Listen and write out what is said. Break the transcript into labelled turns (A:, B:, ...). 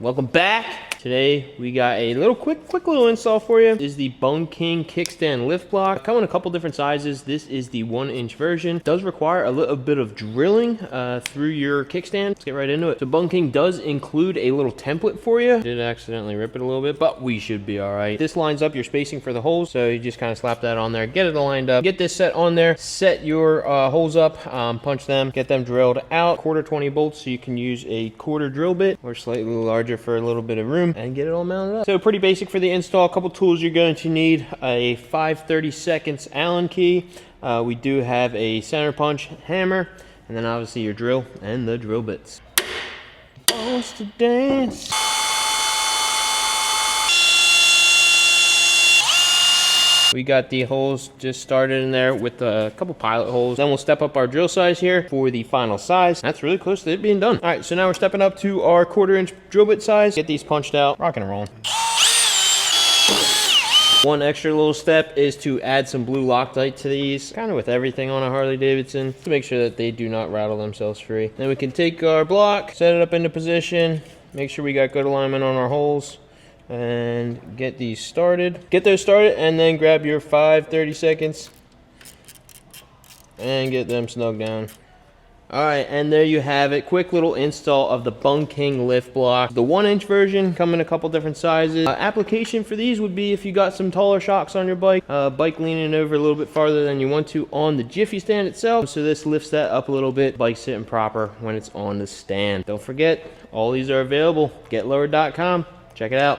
A: Welcome back. Today we got a little quick little install for you. This is the Bung King kickstand lift block. Come in a couple different sizes. This is the 1-inch version. It does require a little bit of drilling through your kickstand. Let's get right into it. So Bung King does include a little template for you. I did accidentally rip it a little bit, but we should be all right. This lines up your spacing for the holes, so you just kind of slap that on there, get it lined up, get this set on there, set your holes up, punch them, get them drilled out. 1/4 20 bolts, so you can use a 1/4 drill bit or slightly larger for a little bit of room, and get it all mounted up. So pretty basic for the install. A couple tools you're going to need: a 5/32 Allen key. We do have a center punch hammer, and then obviously your drill and the drill bits. Wants to dance. We got the holes just started in there with a couple pilot holes. Then we'll step up our drill size here for the final size. That's really close to it being done. All right, so now we're stepping up to our 1/4-inch drill bit size. Get these punched out, rocking and rolling. One extra little step is to add some blue Loctite to these, kind of with everything on a Harley Davidson, to make sure that they do not rattle themselves free. Then we can take our block, set it up into position, make sure we got good alignment on our holes, and get these started. Get those started, and then grab your 5/32 and get them snug down. All right, and there you have it. Quick little install of the Bung King lift block. The 1-inch version come in a couple different sizes. Application for these would be if you got some taller shocks on your bike, bike leaning over a little bit farther than you want to on the Jiffy stand itself. So this lifts that up a little bit. Bike sitting proper when it's on the stand. Don't forget, all these are available. GetLowered.com. Check it out.